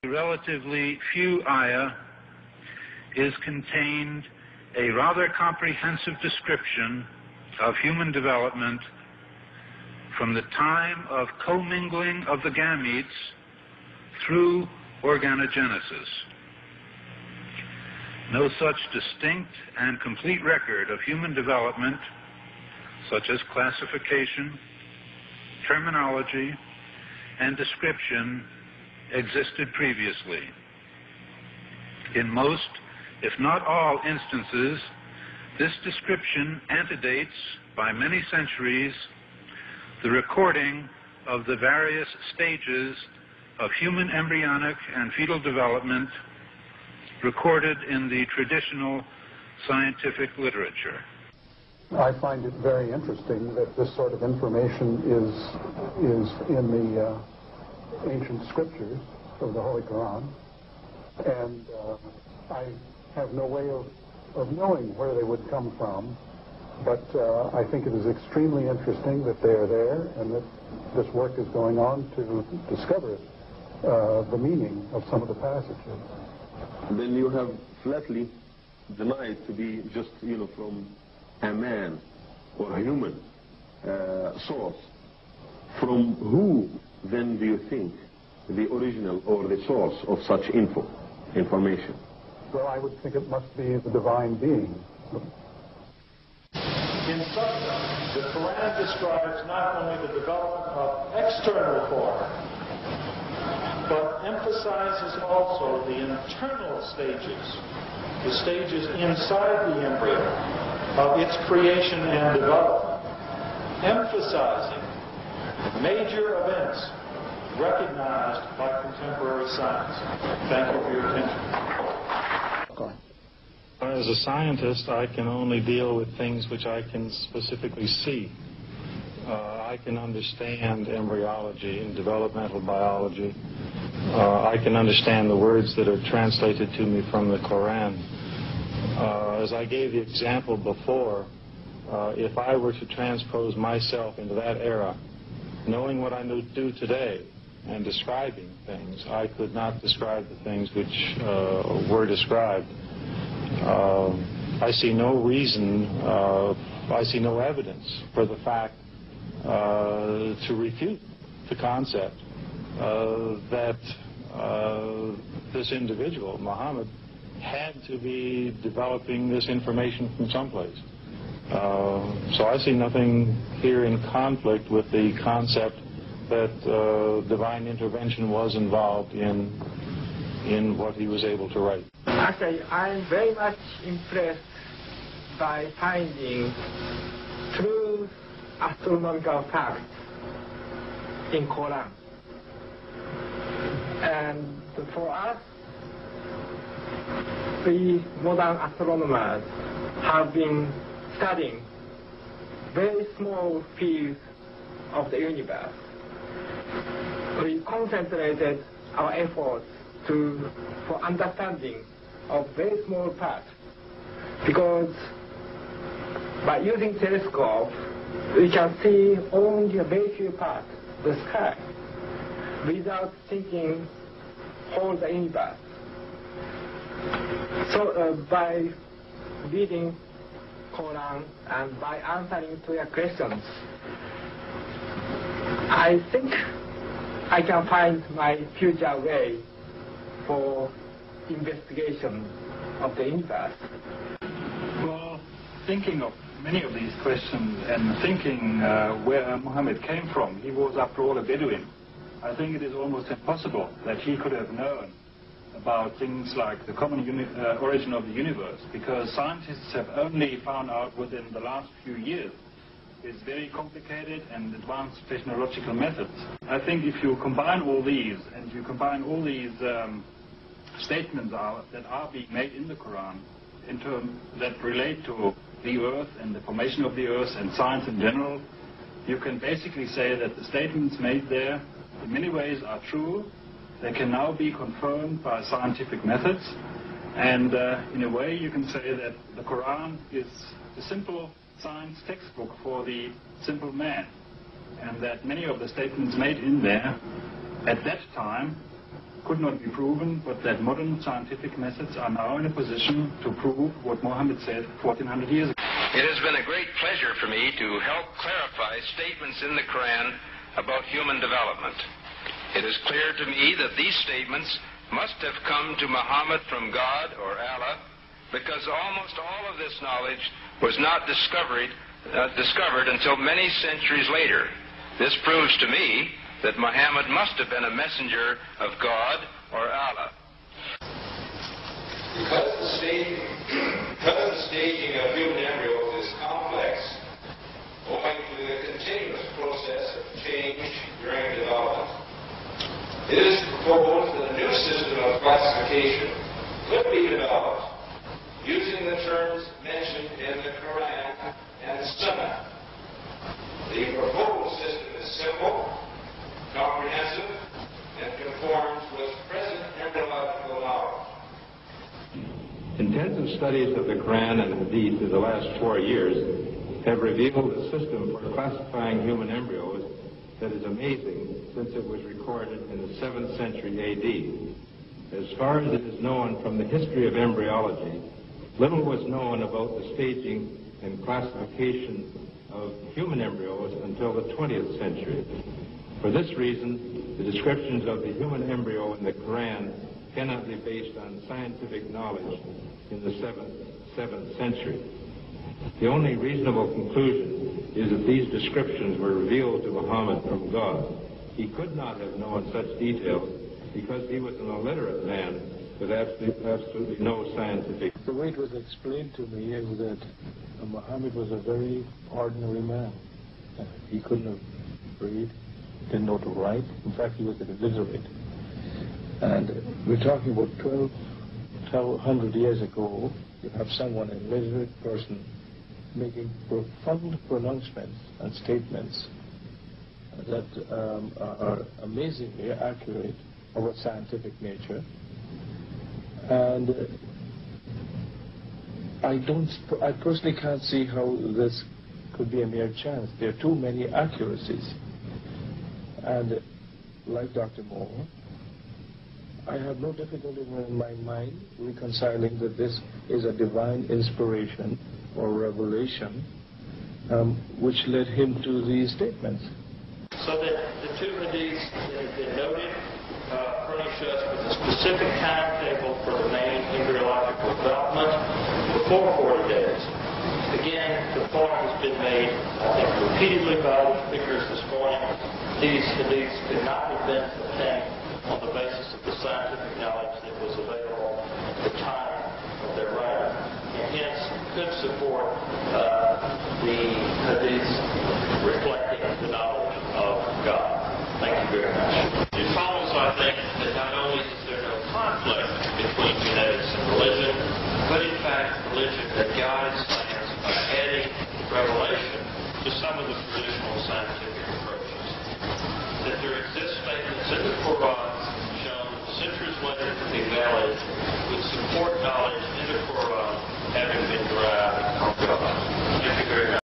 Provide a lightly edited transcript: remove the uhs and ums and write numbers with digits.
Relatively few ayah is contained a rather comprehensive description of human development from the time of commingling of the gametes through organogenesis. No such distinct and complete record of human development, such as classification, terminology, and description, existed previously. In most, if not all instances, this description antedates by many centuries the recording of the various stages of human embryonic and fetal development recorded in the traditional scientific literature. I find it very interesting that this sort of information is in the ancient scriptures of the Holy Quran, and I have no way of knowing where they would come from, but I think it is extremely interesting that they are there and that this work is going on to discover the meaning of some of the passages. Then you have flatly denied to be just, from a man or a human source. From who then do you think the original or the source of such information? Well, I would think it must be the divine being. In substance, the Quran describes not only the development of external form, but emphasizes also the internal stages, the stages inside the embryo of its creation and development, emphasizing major events recognized by contemporary science. Thank you for your attention. Go ahead. As a scientist, I can only deal with things which I can specifically see. I can understand embryology and developmental biology. I can understand the words that are translated to me from the Quran. As I gave the example before, if I were to transpose myself into that era, knowing what I do today and describing things, I could not describe the things which were described. I see no reason, I see no evidence for the fact to refute the concept that this individual, Muhammad, had to be developing this information from someplace. So I see nothing here in conflict with the concept that divine intervention was involved in what he was able to write. Actually, I'm very much impressed by finding true astronomical facts in Quran. And for us, the modern astronomers have been studying very small fields of the universe. We concentrated our efforts for understanding of very small parts, because by using telescope we can see only a very few parts of the sky without thinking whole the universe. So by reading Quran and by answering to your questions, I think I can find my future way for investigation of the universe. Well, thinking of many of these questions and thinking where Muhammad came from, he was after all a Bedouin. I think it is almost impossible that he could have known about things like the common origin of the universe, because scientists have only found out within the last few years. It's very complicated and advanced technological methods. I think if you combine all these, and you combine all these statements that are being made in the Quran in terms that relate to the earth and the formation of the earth and science in general, you can basically say that the statements made there in many ways are true. They can now be confirmed by scientific methods, and in a way you can say that the Quran is the simple science textbook for the simple man, and that many of the statements made in there at that time could not be proven, but that modern scientific methods are now in a position to prove what Muhammad said 1400 years ago. It has been a great pleasure for me to help clarify statements in the Quran about human development. It is clear to me that these statements must have come to Muhammad from God or Allah, because almost all of this knowledge was not discovered until many centuries later. This proves to me that Muhammad must have been a messenger of God or Allah. Because the staging of human embryos is complex, owing to the continuous process of change during development, it is proposed that a new system of classification could be developed using the terms mentioned in the Quran and the Sunnah. The proposed system is simple, comprehensive, and conforms with present embryological knowledge. Intensive studies of the Quran and Hadith in the last 4 years have revealed a system for classifying human embryos that is amazing, since it was recorded in the 7th century A.D. As far as it is known from the history of embryology, little was known about the staging and classification of human embryos until the 20th century. For this reason, the descriptions of the human embryo in the Quran cannot be based on scientific knowledge in the 7th century. The only reasonable conclusion is that these descriptions were revealed to Muhammad from God. He could not have known such details because he was an illiterate man with absolutely no scientific. The way it was explained to me is that Muhammad was a very ordinary man. He couldn't have read, didn't know to write. In fact, he was illiterate. And we're talking about 1,200 years ago. You have someone, an illiterate person, making profound pronouncements and statements that are amazingly accurate of a scientific nature. And I personally can't see how this could be a mere chance. There are too many accuracies. And like Dr. Moore, I have no difficulty in my mind reconciling that this is a divine inspiration or revelation which led him to these statements. So that the two hadiths that have been noted furnish us with a specific timetable for the main embryological development before 40 days. Again, the point has been made, I think, repeatedly by the speakers this morning. These hadiths could not have been obtained on the basis of the scientific knowledge that was available at the time of their writing, and hence could support the hadiths reflecting the knowledge of God. Thank you very much. It follows, I think, that not only is there no conflict between genetics and religion, but in fact religion guides science by adding revelation to some of the traditional scientific approaches. That there exist statements in the Quran shown centuries later to be valid would support knowledge in the Quran having been derived from God. Thank you very much.